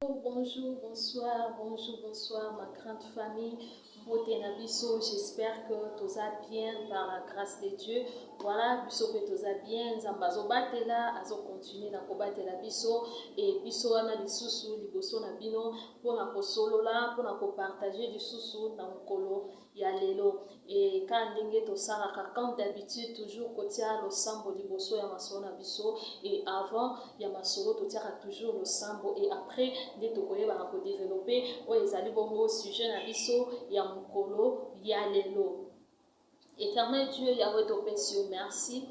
Bonjour, bonsoir ma grande famille. Beauté Nabiso, j'espère que tout va bien par la grâce de Dieu. Voilà, biso que tout va bien. Zambazo batela, azo continuer na kobatela biso et biso wana lisusu liboso na bino pour na kosolola, pour na partager lisusu na mokolo ya lelo. Et quand ndenge to saraka comme d'habitude toujours kotia lo sambo liboso ya masolo na biso et avant ya masolo to tiaka toujours le sambo et après de tokoye ba ko développer o ezali bongo sujet na biso ya mokolo ya lelo. Éternel Dieu, Yahweh Topesio, merci.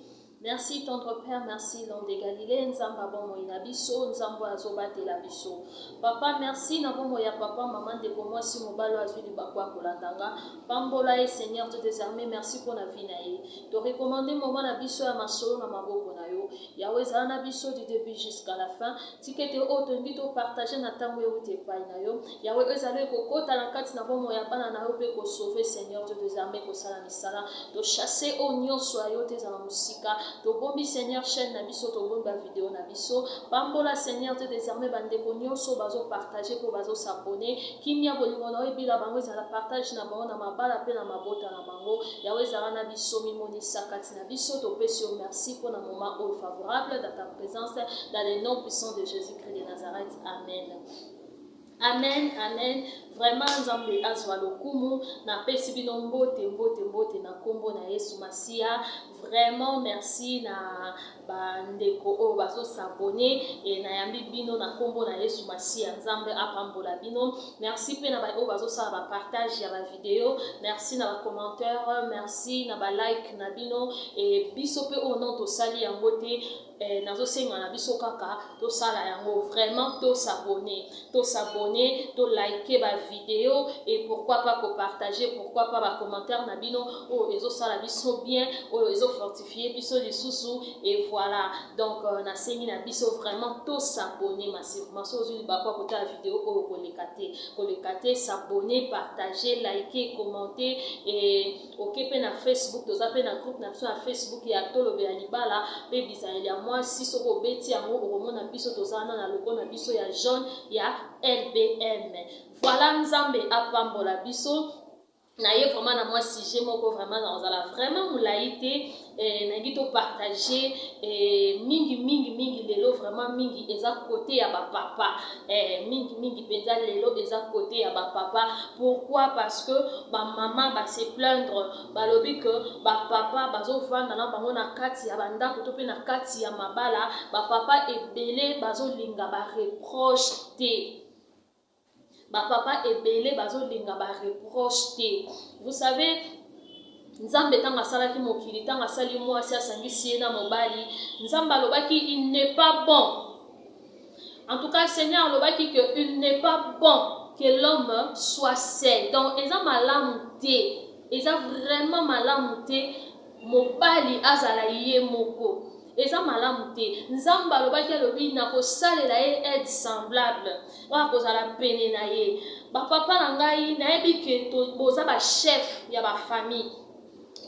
Merci, tendre Père, merci, l'homme de Galilée, Nzamba Bomo Inabiso, Nzambo Azobate Labiso. Papa, merci, Nabomo ya papa, maman de Bomo, si Mobalo Azuli Bakwa Kolatanga, Pambola et Seigneur de tes armées, merci pour la vie naïe. Te recommander moment Nabiso à ma solo, na Maboko Nayo, Yahweh Zanabiso du début jusqu'à la fin, Tikete Oto, Nito partager Natango Yote Pai Nayo, Yahweh Ezale Koko, Talakat Nabomo Yabana Nayo, Peko sauver, Seigneur de tes armées, Kosala Nisala, de chasser au Nyon Soyote Zanamusika. Tobombi Seigneur chaîne na biso tobombi ba vidéo na biso pambola Seigneur te désormais bandeko nyonso bazo partager pour bazo s'abonner kimia bolingo na ebila bango ezala partage na bango na mabala pe na mabota na bango yawe ezala na biso mimoni sakati na biso topesi yo merci pour un moment favorable dans ta présence dans le nom puissant de Jésus-Christ de Nazareth. Amen. Amen, amen. Vraiment, Nzambe azwa lokumu na pesi bino mbote na kombo na Yesu Masia. Vraiment merci na bandeko o bazo s'abonner et na yambi bino na kombo na Yesu Masia. Nzambe apambola bino. Merci pe na ba o bazo sa ba partage ya ba vidéo. Merci na ba commentaire, merci na ba like na bino et biso pe au nom to sali yango te nazo senga na biso kaka to sala yango vraiment to s'abonner, to liker ba vidéo et pourquoi pas ko partager, pourquoi pas ba commentaire na bino o ezo sala biso bien o ezo fortifier biso lisusu et voilà donc na sengi na biso vraiment to s'abonner massivement so zuli ba kwa kota vidéo o ko lekate s'abonner, partager, liker, commenter et OK pe na Facebook to za pe na groupe na biso na Facebook ya tolobe ya libala pe bisaeli ya moi si soko beti yango okomona biso to za na logo na biso ya jaune ya LBM. Voilà Nzambe apambola biso na ye vraiment na moi sujet moko vraiment dans la vraiment moulaïté na gito partager mingi lelo vraiment mingi eza côté ya ba papa mingi penza lelo eza côté ya ba papa. Pourquoi? Parce que ba maman ba se plaindre balobi que ba papa bazo vanda na bango na kati ya bandako to pe na kati ya mabala ba papa ebele bazo linga ba reproche te. Ba papa ebele bazo linga ba reproche te. Vous savez Nzambe tanga salaki mokili tanga sali mwasi asangisi na mobali Nzambe alobaki il n'est pas bon. En tout cas Seigneur alobaki que il n'est pas bon que l'homme soit seul. Donc eza malamu te. Eza vraiment malamu te mobali azala ye moko. Eza malamu te. Nzambe alobaki alobi na kosalela ye aide semblable wa kozala pene na ye. Ba papa na ngai nayebi ke boza ba chef ya ba famille.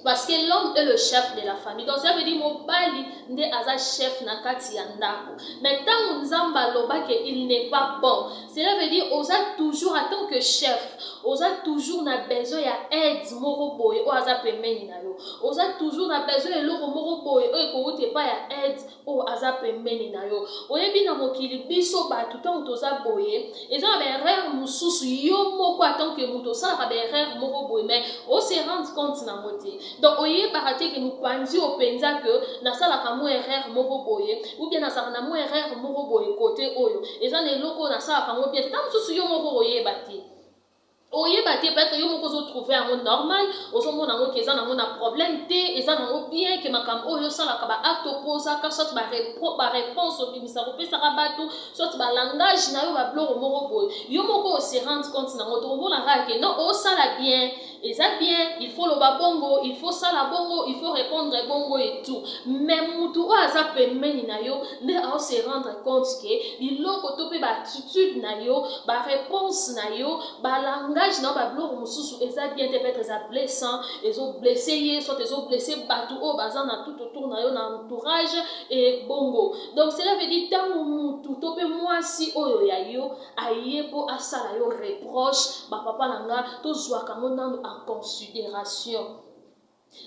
Parce que l'homme est le chef de la famille. Donc ça veut dire mobali nde aza chef na kati ya ndako. Mais tant Nzamba loba que il n'est pas bon. Cela veut dire oza toujours en tant que chef, oza toujours na besoin ya aide moko boye o aza pembeni na yo. Oza toujours na besoin eloko moko boye o ekouté pas ya aide o aza pembeni na yo. Oyebi na mokili biso ba tout temps toza boye. Eza ba erreur mususu yo moko en tant que muto ça ba erreur moko boye mais on se rend compte na moté. Donc oye barate que nous panzi au penza que na sala ka mo erreur moko boye ou bien na sala na mo erreur moko boye côté oyo eza ne loko na sala ka mo bien tam susu yo moko oye bati oye bati peut-être yo moko zo trouver un normal ozo mona ngo keza na mona problème te eza na bien que makam oyo sala ka ba acte opposa ka soit ba réponse au bimisa ko pesa ka batu soit ba langage na yo ba bloko moko boye yo moko se rend compte na ngo to mona ka que non o sala bien Et ça bien, il faut le bongo, il faut ça la bongo, il faut répondre bongo et tout. Mais mutu o aza pembeni na yo, ne a se rendre compte que biloko to pe ba attitude na yo, ba réponse na yo, ba langage na ba biloko mususu eza bien te peut être blessant, ezo blessé ye, soit ezo blessé batu o baza na tout autour na yo na entourage et bongo. Donc cela veut dire tango mutu to pe mwasi oyo ya yo aye po asala yo reproche, ba papa nanga to zwa kango nanu en considération.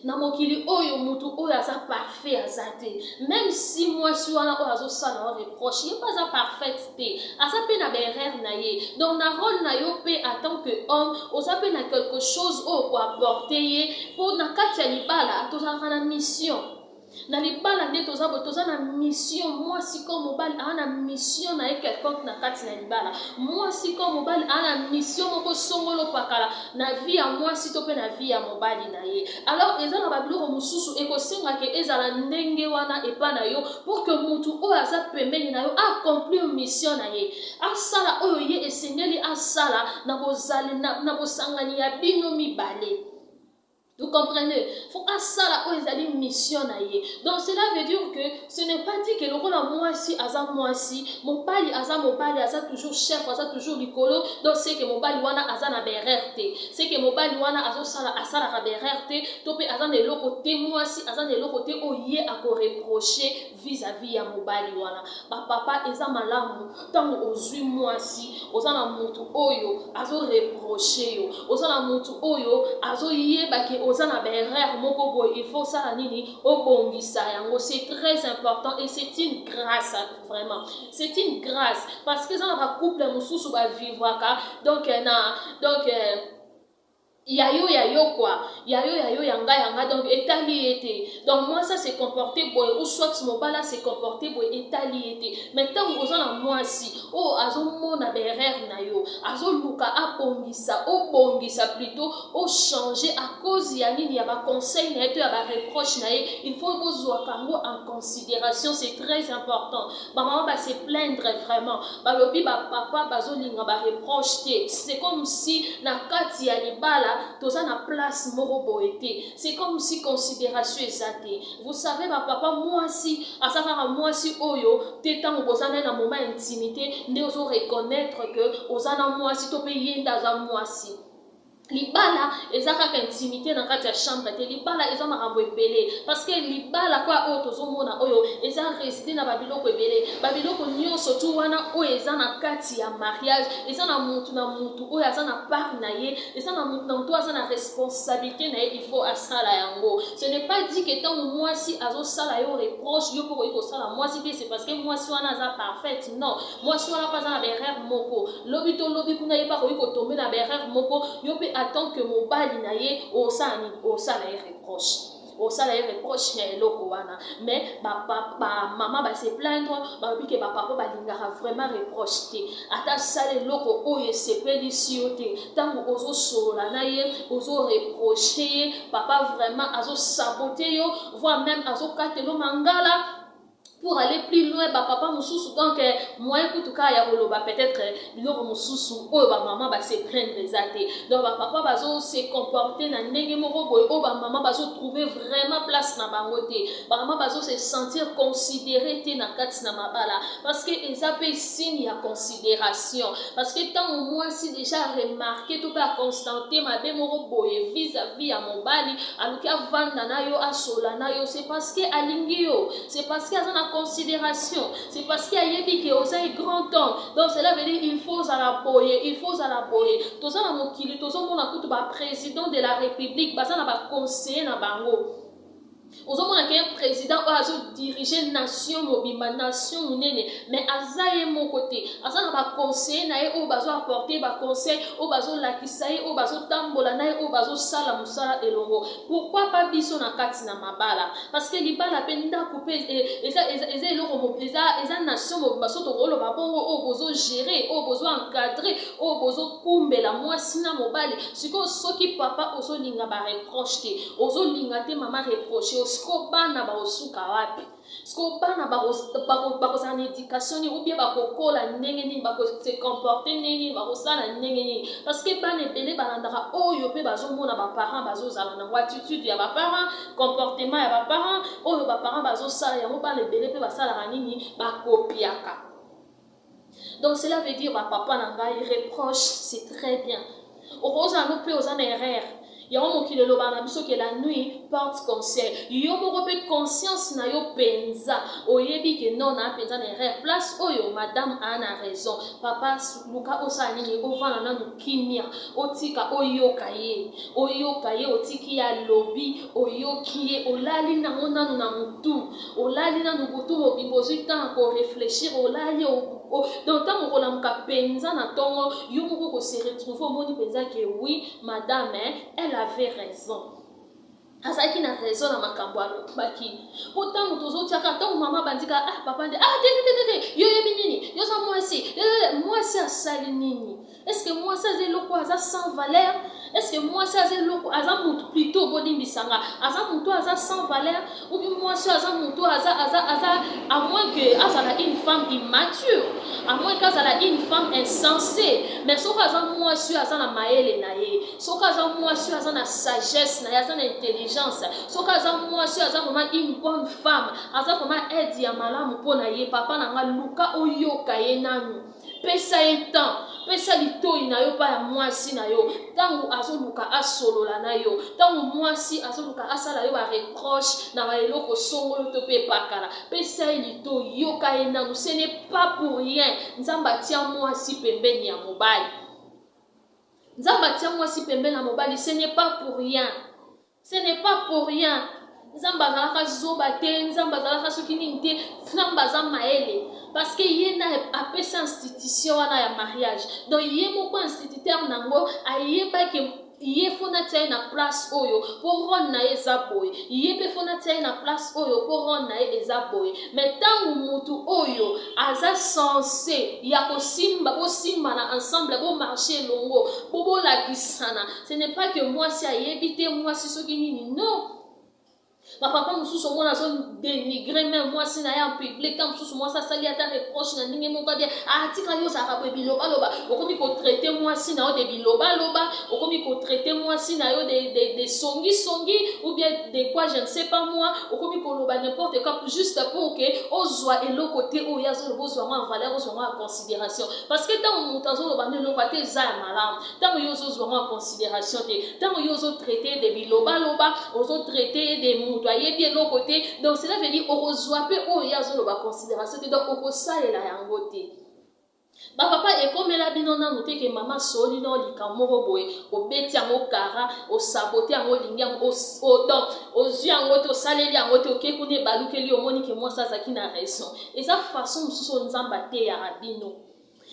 Na mokili oyo mutu oyo aza parfait azate, même si mwasi wana oyo azo sala wa reproche, ye pas a parfait te, aza pe na berère na ye. Donc na rôle na yo pe en tant que homme, oza pe na quelque chose oyo ko apporter ye, po na kati ya libala tozalaka na mission. Na libala nde toza na mission. Mwasi ko mobali ana mission na ye quelconque na kati na libala. Mwasi ko mobali ana mission moko songolo pakala na vie ya mwasi to pe na vie ya mobali na ye. Alors eza na babiloko mususu ekosenga ke ezala ndenge wana epa na yo pour que mutu oyo aza pembeni na yo accomplir mission na ye, asala oyo ye esengeli asala na bosangani ya bino mibale. Vous comprenez? Faut que ça là où ils allaient mission naïe. Donc cela veut dire que ce n'est pas dit que le rôle à moi si, mon pali asa toujours chef, asa toujours ricolo. Donc c'est que mon pali wana asa na bererte. C'est que mon pali wana aso sala asa la bererte. Topé asa ne lo côté moi si asa ne lo côté oye à ko reprocher vis-à-vis ya mon pali wana. Ba papa esa malamu tango ozui moi si, osa na mutu oyo aso reprocher yo. Osa na mutu oyo aso ye ba ke ozana berère moko boy, il faut ça nini obongisa yango. C'est très important et c'est une grâce, vraiment c'est une grâce parce que ça na ba couple mususu ba vivre ka donc yayo quoi, yayo yanga donc étali été. Donc moi ça c'est comporté boy ou soit mon bala c'est comporté boy étali été. Maintenant vous en a moi si oh azo mona berère na yo azo luka abongisa obongisa plutôt au changer à cause ya nini ya ba conseil na eto ya ba reproche na ye, il faut vous kango en considération. C'est très important. Ba maman va se plaindre vraiment ba lobi ba papa bazo linga ba reproche te. C'est comme si na kati ya libala toza na place moko boete. C'est comme si considération ezate. Vous savez ba papa mwasi asaka mwasi oyo te tango bozana na moment intimité nde ozo reconnaître que ozana mwasi to pe yenda za mwasi. Libala ezaka ka intimité na kati ya chambre te, libala eza makambo ebele parce que libala kwa oyo tozomona oyo eza résidé na babiloko ebele, babiloko nyonso tu wana oyo eza na kati ya mariage eza na mutu oyo aza na part na ye, eza na mutu aza na responsabilité na ye, il faut asala yango. Ce n'est pas dit que tant mwasi azosala yo reproche yo poko iko sala mwasi te, c'est parce que mwasi wana aza parfaite. Non, mwasi wana pas na berère moko lobi to lobi kuna ye pa ko iko tomber na berère moko yo pe attend que mobali na ye osala ye reproche. Osala ye reproche ya eloko wana. Mais maman va se plaindre, ba bi ke ba papa ba lingaka vraiment reproche te. Ata sala eloko oyo sepeli si yo te. Tango ozo sola na ye, ozo reprocher papa vraiment azo saboter yo, voire même azo katelo mangala. Pour aller plus loin, ba papa mususu donc moi écoute ka ya koloba peut-être biloko mususu oyo ba maman ba se plaindre ezate. Donc ba papa bazo se comporter na ndenge moko boy o ba maman bazo trouver vraiment place na bango te. Ba maman bazo se sentir considéré te na kati na mabala parce que ezape signe ya considération. Parce que tant moi si déjà remarqué tout pas constater ma be moko boy vis-à-vis à mon bali aluka vanda na yo asola na yo, c'est parce que alingi yo, c'est parce que azana considération, c'est parce qu'il y a yebi qui osa grand homme. Donc cela veut dire il faut à la boyer, il faut à la boyer. Tout ça na mokili, tout ça mon akutu ba président de la République, ba ça na ba conseiller na bango. Ozomona qu'un président oyo diriger nation mobimba nation munene, mais azaye mon côté azana ba conseiller na ye oyo bazo apporter ba conseil oyo bazo lakisa ye oyo bazo tambola na ye oyo bazo sala musala elongo. Pourquoi pas biso na kati na mabala? Parce que libala pe ndako pe eza eloko eza nation mobimba soto koloba bongo oyo bozo gérer oyo bozo encadrer oyo bozo kumbela mwasi na mobali. Siko soki papa ozo linga ba reproche te, ozo linga te mama reproche siko bana bakosuka wapi siko bana bakozala na éducation nini ou bien bakokola ndenge nini bakose comporte ndenge nini bakosala ndenge nini parce que bana ebele balandaka oyo mpe bazomona baparent bazozala nango attitude ya baparent comportement ya baparent oyo baparent bazosala yango bana ebele mpe basalaka nini bakopiaka. Donc cela veut dire papa nanga il reproche, c'est très bien. Okoza no pe oza na erreur. Yango mokili eloba na biso ke la nuit porte conseil. Yo moko pe conscience na yo penza. Oyebi ke non na penza na erreur. Place oyo madame a na raison. Papa luka osa nini ovana na kimia. Otika oyoka ye. Oyoka ye otiki ya lobi. Oyoki ye olali na nanu na mutu. Olali na mutu mobibozi temps ko réfléchir olali donc tant que la penza na tongo yo moko ko se retrouver au monde penza que oui madame elle avait raison. Azaki na raison na makambo baki. Pourtant mutozo tiaka tant maman bandika ah papa ndi ah te yo yebi nini yo sa moi si asali nini. Est-ce que moi ça c'est loko aza sans valeur? Est-ce que moi ça c'est loko aza mutu plutôt bodimbisanga aza mutu aza sans valeur ou bien moi ça aza mutu aza à moins que azala une femme immature, à moins qu'azala une femme insensée, mais so aza moi sur aza na maele na ye, so aza moi sur aza na sagesse na aza na intelligence, so aza moi sur aza vraiment une bonne femme, aza vraiment aide ya malamu pona ye papa na nga luka oyoka ye nanu. Pesa etan, pesa litoi na yo pa ya mwasi na yo, tango azoluka asolola na yo, tango mwasi azoluka asala yo ba reproche na ba eloko songolo to pe pakala, pesa litoi yoka enanu, ce n'est pas pour rien. Nzamba tia mwasi pembeni ya mobali. Nzamba tia mwasi pembeni ya mobali, ce n'est pas pour rien. Ce n'est pas pour rien. Nzamba zalaka zoba te, nzamba zalaka soki nini te, nzamba za maele. Parce que yé na apesa institution wana ya mariage. Donc yé moko instituteur nango ayeba ke yé fona tia na place oyo pour ron na eza boy. Yé pe fona tia na place oyo pour ron na eza boy. Mais tangu mutu oyo aza censé ya ko simba na ensemble bo marcher longo bobo la kisana. Ce n'est pas que moi si ayebite moi si soki nini non. Ma papa mususu mona zo dénigrer même moi si na ya en public quand mususu moi ça sali ata reproche na ndenge moko bien ah tika yo ça ka biloba loba okomi ko traiter moi si na yo de biloba loba okomi ko traiter moi si na yo de songi ou bien de quoi je ne sais pas moi okomi ko loba n'importe quoi juste pour que ozwa elo côté o ya zo bozwa en valeur ozwa en considération parce que tant mutazo loba ne loba te za malam tant yo zo en considération te tant yo zo traiter de biloba loba ozo traiter de doyer bien l'autre côté, donc cela veut dire au reçoit peu au yazo ba considération donc au ça et la yangote. Ba papa et comme la binona noté que maman soli no likamoro boy au beti yango kara au saboter yango linga au donc aux yeux yangote au saleli yangote au kekune balukeli au moni que moi ça qui na raison et ça façon sous nzamba te ya rabino.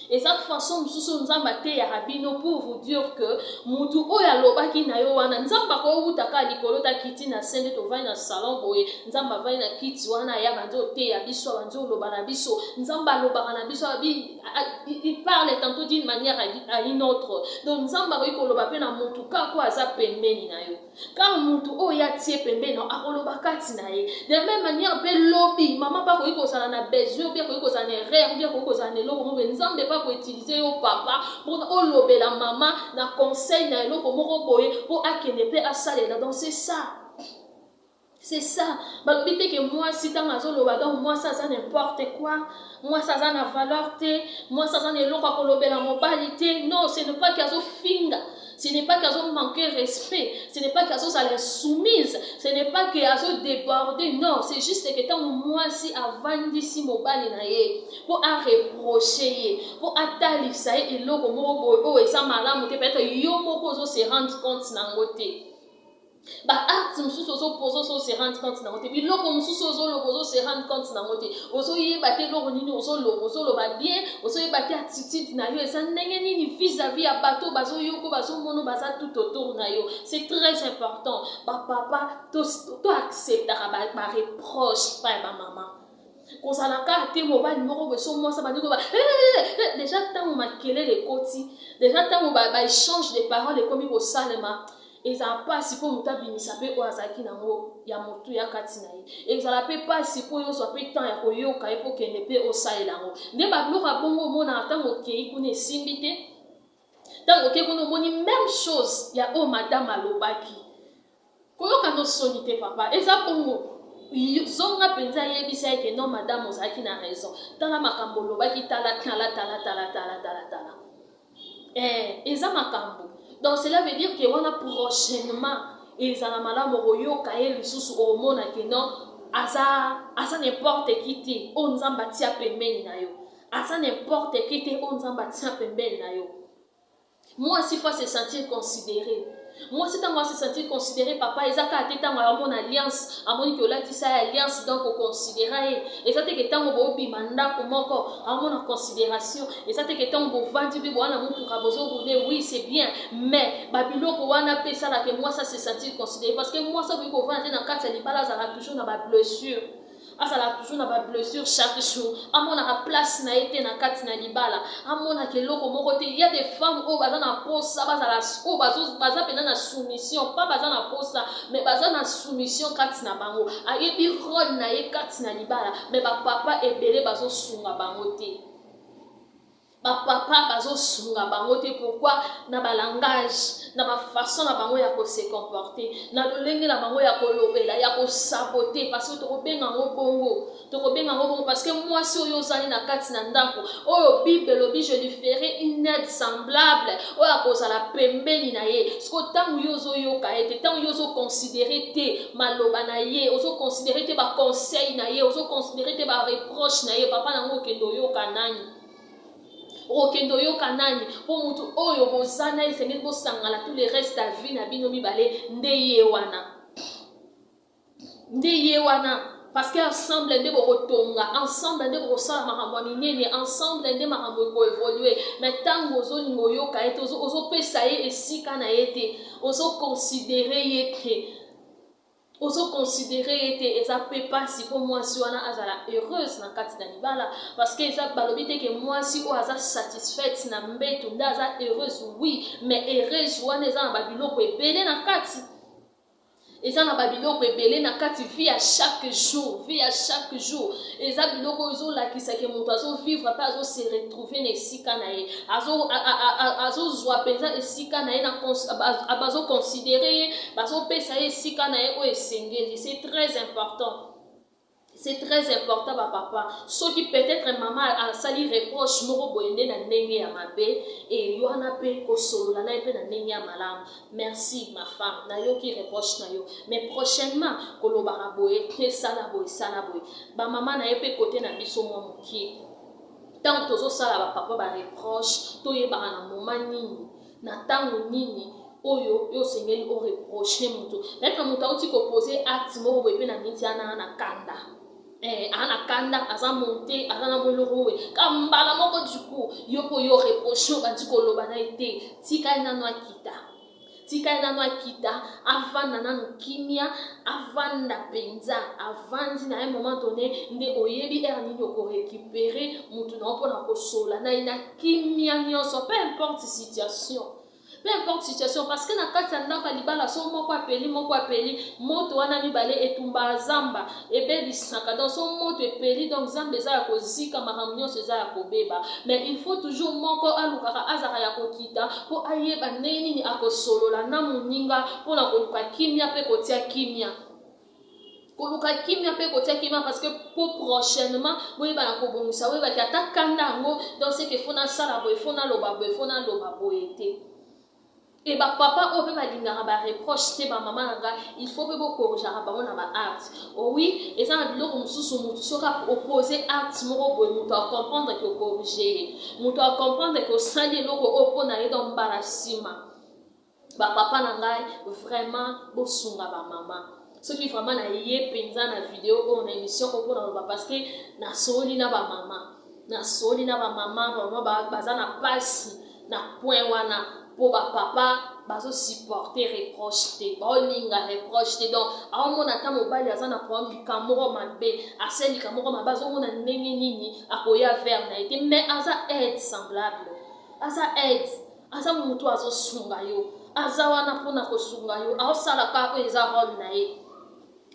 Et cette façon nous sommes ya rabino pour vous dire que mutu oya lobaki na yo wana nzamba ko utaka likolo ta kiti na sende to vai na salon boye nzamba vai na kiti wana ya banzo te ya biso banzo loba na biso nzamba loba na biso il parle tantôt d'une manière à une autre donc nzamba ko loba pe na mutu ka ko aza pembeni na yo car mutu oya tie pembeni na akoloba kati na ye de même manière pe lobby maman pa ko sala na besoin bien ko sala na erreur bien ko sala na loko mo nzamba pour utiliser au papa pour olober la maman na conseil na eloko moko boye pour akende pe asalela donc c'est ça. C'est ça. Balobite que moi si dans azoloba donc moi ça n'importe quoi. Moi ça n'a valeur te. Moi ça ne eloko kolober la mobalité. Non, ce n'est pas qu'azo finga. Ce n'est pas qu'azo manquer respect. Ce n'est pas qu'azo ça les soumise. Ce n'est pas qu'azo déborder. Non, c'est juste que tant moi si avant d'ici mobile na ye pour à reprocher pour atali ça et eloko moko boye oh ça malamu te peut-être yo moko zo se rendre compte na ngote. Ba art mususu ozo pozo so se rendre compte na ngote biloko mususu ozo lobozo se rendre compte na ngote ozo yeba te loko nini ozo loba bien ozo yeba te attitude na yo eza ndenge nini vis-à-vis ya bato bazo yoko bazo mono baza tout autour na yo c'est très important ba papa to acceptera ba reproche pa ba maman kozalaka te mobali moko beso mwasa bandiko ba déjà tant makele le koti déjà tant ba échange de paroles ekomi kosalema ezala pasi mpo moto abimisa mpe oyo azalaki nango ya motu ya kati na ye ezala mpe pasi mpo ozwa mpe temps ya koyoka ye mpo kende mpe osalela yango nde babiloko ya bongo omonaka ntango okei kuna esimbi te ntango okei kuna omoni même chose ya oyo madame alobaki koyoka nosoni te papa eza bongo zonga mpenza yebisa eke non madame ozalaki na raison tala makambo olobaki tala eza makambo donc cela veut dire que wana prochainement ezala malamu koyoka ye lisusu omona ke non aza n'importe qui te oyo nzambe atia pembeni na yo aza n'importe qui te oyo nzambe atia pembeni na yo mwasi faut se sentir considéré mwasi ntango ase sentir considéré papa eza kaka te ntango amona alliance amoni ke olatisa ye alliance donc oconsidéra ye eza te ke ntango boobima ndako moko amona considération eza te ke ntango bovandi mpe bowana motuka bozobune oui c'est bien mais babiloko wana mpe esalaka mwasi ase sentir considéré parce que mwasi akoki kovanda te na kati ya libala azalaka toujours na bablessure azala toujours na bablessure chaque jour amonaka place na ye te na kati na libala amonaka eloko moko te ya des femmes oyo baza na posa bazala oyo baza mpena na soumission pa baza na posa mais baza na soumission kati na bango ayebi role na ye kati na libala mais bapapa ebele bazosunga bango te bapapa bazosunga bango te pourquoi na balangage na bafaçon na bango ya kose comporter na lolenge na bango ya kolobela ya kosabote parce que tokobenga ngo bongo parce que mwasi oyo ozali na kati na ndako oyo bible lobi je lui ferai une aide semblable oyo akozala pembeni na ye siko ntango yo ozoyoka ye te ntango yo ozoconsidere te maloba na ye ozoconsidere te baconseil na ye ozoconsidere te bareproche na ye papa nango okende oyoka nani okende oyoka nani mpo mutu oyo bozana esengeli bosangala tout le reste ya vie na bino mibale nde ye wana parce que ensemble nde bokotonga ensemble nde bokosala makambo ya minene ensemble nde makambo ekoevolue mais ntango ozolinga oyoka ye te ozopesa ye esika na ye te ozoconsidere ye te ozoconsidere ete eza mpe pasi mpo mwasi wana azala heureuse na kati na libala parce que eza balobi te ke mwasi oyo aza satisfaite na mbeto nde aza heureuse oui mais heureuse wana eza na babiloko ebele na kati eza na babiloko ebele na kati vie ya chaque jour eza biloko oyo ezolakisake moto azovivre mpe azose retrouve na esika na ye azozwa mpenza esika na ye bazoconsidere ye bazopesa ye esika na ye oyo esengeli c'est très important bapapa soki peut-être mama asali reproche moko boye nde na ndenge ya mabe yo wana mpe kosolola na ye mpe na ndenge ya malamu merci ma femme nayoki reproche na yo mais prochainement kolobaka boye esala boye bamama na ye mpe kote na biso mwa mokie ntango tozosala bapapa bareproche toyebaka na moma nini na ntango nini oyo osengeli oreproche moto peut-être moto auti kopose acte moko boye mpe na miti ana kanda ana kanda aza monte aza na moloko we kambala moko du coup yo po yo reproche bandi koloba na ete tika nano akita avanda nano kimia avanda penza avandi na un moment donné nde oyebi er nini okorécupérer mutu na mpona kosola na ina kimia nyonso peu importe situation parce que na kati ya ndako ya libala so moko apeli moto wana mibale etumba zamba ebebisaka donc so moto epeli donc zamba eza ya kozika makambo nyonso eza ya kobeba mais il faut toujours moko alukaka azaka ya kokita mpo ayeba ndenge nini akosolola na moninga mpona koluka kimia mpe kotia kimia parce que pour prochainement boyeba na kobongisa boyebaki ata kanda yango donc c'est que fo nasala boye fo naloba boye te et papa oyo mpe balingaka bareproche te bamama na nga il faut mpe bokorrigeaka bango na baacte oui eza na biloko mosusu motu soki opose acte moko boye moto acomprendre ke okorrige ye moto acomprendre ke osali eloko oyo mpo na ye don mbala nsima bapapa na ngai vraiment bosunga bamama soki vraiment na ye mpenza na video oyo na émission oyo mpona loba parce que nasoli na bamama baza na pasi na point wana po bapapa bazosupporter reproche te baolinga reproche te donc aomona ata mobali aza na problème likamoko mabe ase likamoko mabe azomona ndenge nini akoya vers na ye te mais aza aide semblable aza motu azosunga yo azawana pona kosunga yo aosala ka oyo eza role na ye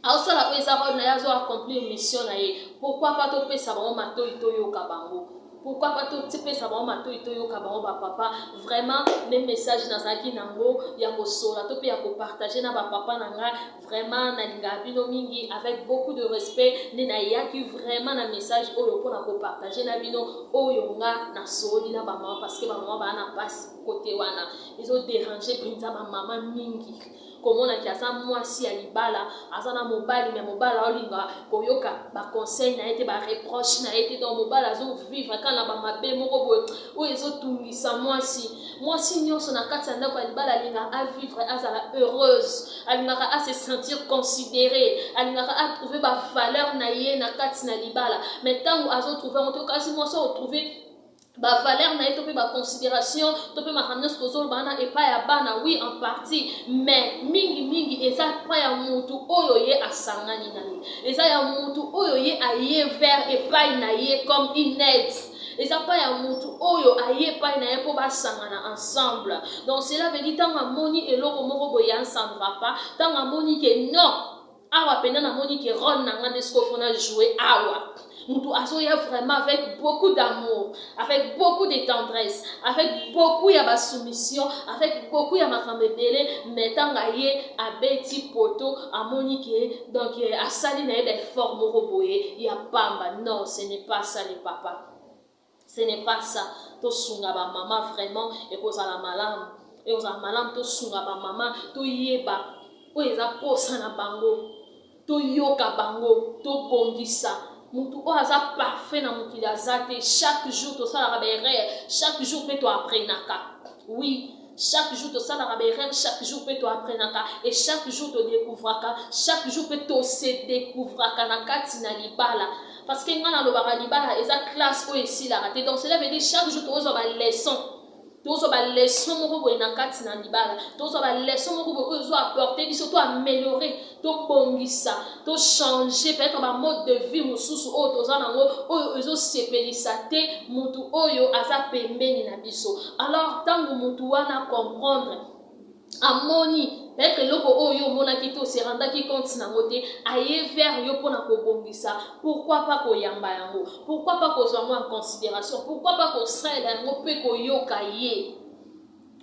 aosala oyo eza role na ye azo accomplir mission na ye. Pourquoi pas topesa bango matoi toyoka bango? Pourquoi pas topesa bango matoi toyoka bango bapapa? Vraiment mes messages nazalaki nango ya kosola to pe ya kopartager na bapapa na nga. Vraiment nalinga bino mingi avec beaucoup de respect nde nayaki vraiment na message oyo mpona kopartager na bino oyo nga nasoli na bamama, parce que bamama baa na pasi kote wana ezoderange mpenza bamama mingi. Komona ki aza mwasi ya libala aza na mobali, me mobala olinga koyoka baconseil na ye te, bareproche na ye te. Donc mobala azovivre kaka na bamabe moko boye oyo ezotungisa mwasi nyonso na kati ya ndako ya libala alingaka avivre azala heureuse, alingaka ase sentir considéré, alingaka atrouve bavaleur na ye na kati na libala. Mais ntango azotrouve ngo to kasi mwasi otrouve ba valeur na ye to pe ba considération to pe makamnyos tozolo bana epa ya bana, oui en partie, mais mingi eza pa ya mutu oyo ye asangani na ye, eza ya mutu oyo ye aye vers epai na ye comme une aide, eza pa ya mutu oyo aye epai na ye po basangana ensemble. Donc cela veut dire tango amoni eloko moko boye ça ne va pas, tango amoni ke non awa pena na moni ke rôle na nga desko fona jouer awa mutu azoya vraiment avec beaucoup d'amour, avec beaucoup de tendresse, avec beaucoup ya basoumission, avec beaucoup ya makambo ebele, mais tanga ye abeti poto amoni ke donc asali na ye d'effort moko boye ya pamba. Non, ce n'est pas ça les papas, ce n'est pas ça. To sunga ba mama vraiment et kozala malamu, et ozala malamu to sunga ba mama to yeba oyo eza posa na bango, to yoka bango, to bongisa mutu oyo aza parfait na mokili aza te. Chaque jour tosalaka baerreur, chaque jour mpe toaprenaka, oui chaque jour tosalaka baerreur, chaque jour mpe toaprenaka, et chaque jour todécouvraka, chaque jour mpe tose découvraka na kati na libala. Parce que nga nalobaka libala eza classe oyo esilaka te. Donc cela veut dire chaque jour tozwa baleçon, tozwa baleçon moko boye na kati na libala, tozwa baleçon moko boye oyo ezoapporte biso to améliorer, to bongisa, to changer peut-être ba mode de vie mosusu oyo toza nango oyo ezosepelisa te mutu oyo aza pembeni na biso. Alors tango mutu wana comprendre amoni peut-être loko oyo omonaki te oserandaki compte nango te aye vers yo mpona kobongisa, pourquoi pas koyamba yango, pourquoi pas kozwa yango en considération, pourquoi pas kosalela yango mpe koyoka ye,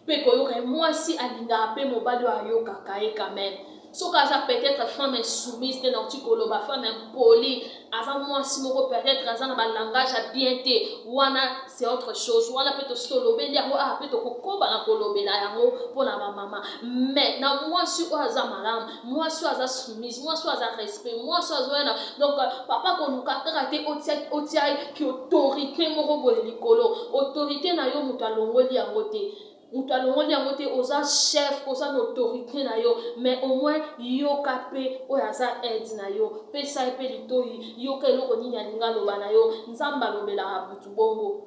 mpe koyoka ye. Mwasi alingaka mpe mobali oyo ayokaka ye quand même. Soki aza peut-être femme insoumise te nauti koloba femme impolie, aza mwasi moko peut-être aza na balangage ya bien te, wana c'est autre chose. Wana mpe tosi tolobeli yango mpe tokokoba na kolobela yango mpona bamama. Mais na mwasi oyo aza malamu, mwasi oyo aza soumise, mwasi oyo aza respect, mwasi oyo azoyena donc papa koluka kaka te otia ki autorité moko boye likolo. Autorité na yo mutu alongoli yango te, mutu alongoli yango te, oza chef, oza na autorité na yo, mais au moins yoka pe oyo aza aide na yo, pesa ye pe litoi, yoka eloko nini alinga aloba na yo. Nzambe alobelaka butu bongo,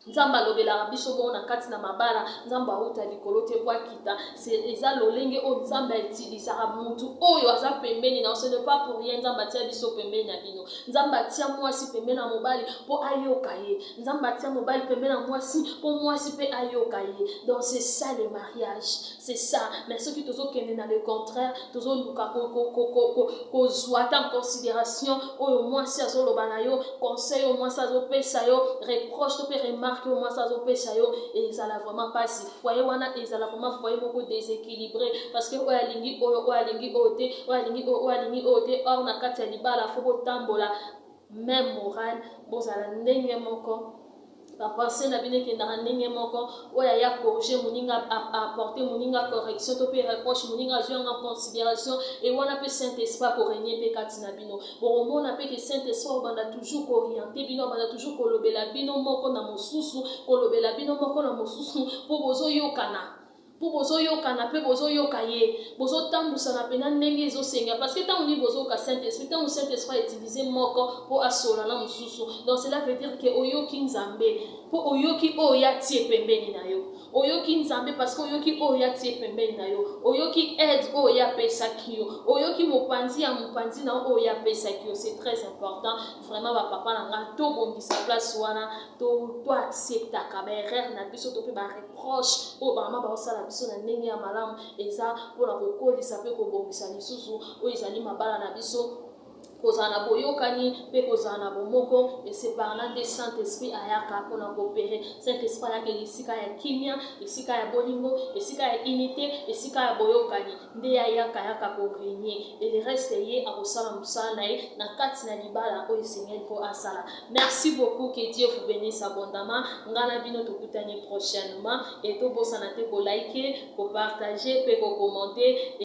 nzambe alobelaka biso bongo na kati na mabala, nzambe auta likolo te po akita. Eza lolenge oyo nzambe autilisaka mutu oyo aza pembeni na. Ce n'est pas pour rien nzambe atia biso pembeni na bino. Nzambe atia mwasi pembeni na mobali po ayoka ye, nzambe atia mobali pembeni na mwasi po mwasi pe ayoka ye. Donc c'est ça le mariage, c'est ça. Mais ceux qui tozokende na le contraire, tozoluka kozwa en considération oyo mwasi azoloba na yo, conseil oyo mwasi azopesa yo, reproche to pe remarque oyo mwasi azopesa yo, et ezala vraiment pas si foyer wana ezala vraiment foyer moko déséquilibré, parce que oyo alingi oyo alingi oyo te, oyo alingi oyo alingi oyo te. Or na kati ya libala fo botambola même morale, bozala ndenge moko, bapense na bino ekendaka ndenge moko, oyo aya corriger moninga apporter moninga correction to pe reproche moninga azwanga en considération, et wana pe Saint-Esprit akorenie mpe kati na bino. Bokomona mpe ke Saint-Esprit obanda toujours koorienter bino, obanda toujours kolobela bino moko na mosusu, kolobela bino moko na mosusu po bozoyokana, po bozoyokana mpe bozoyoka ye, bozotambusana mpena ndenge ezosenga. Parce que ntango nini bozoyoka Saint-Esprit, ntango Saint-Esprit autilize moko po asola na mosusu. Donc cela veut dire ke oyoki Nzambe, po oyoki oya tie pembeni na yo. Oyoki nzambe parce que oyoki oya tie pembeni na yo. Oyoki aide oya pesaki yo. Oyoki mopanzi ya mopanzi na oya pesaki yo. C'est très important. Vraiment ba papa na nga to bongisa place wana to acceptaka ba erreur na biso to pe ba reproche o ba mama ba osala biso na ndenge ya malamu eza pona kokolisa pe ko bongisa lisusu o ezali mabala na biso. Kozana boyokani pe kozana bomoko et c'est par là que Saint-Esprit ayaka pona coopérer. Saint-Esprit ayaka esika ya kimia, esika ya bolingo, esika ya unité, esika ya boyokani. Nde ayaka yaka ko régner et le reste yé akosala musala na ye na kati na libala o Seigneur ko asala. Merci beaucoup, que Dieu vous bénisse abondamment. Ngana bino tokutani prochainement et to bosana te ko liker, ko partager pe ko commenter.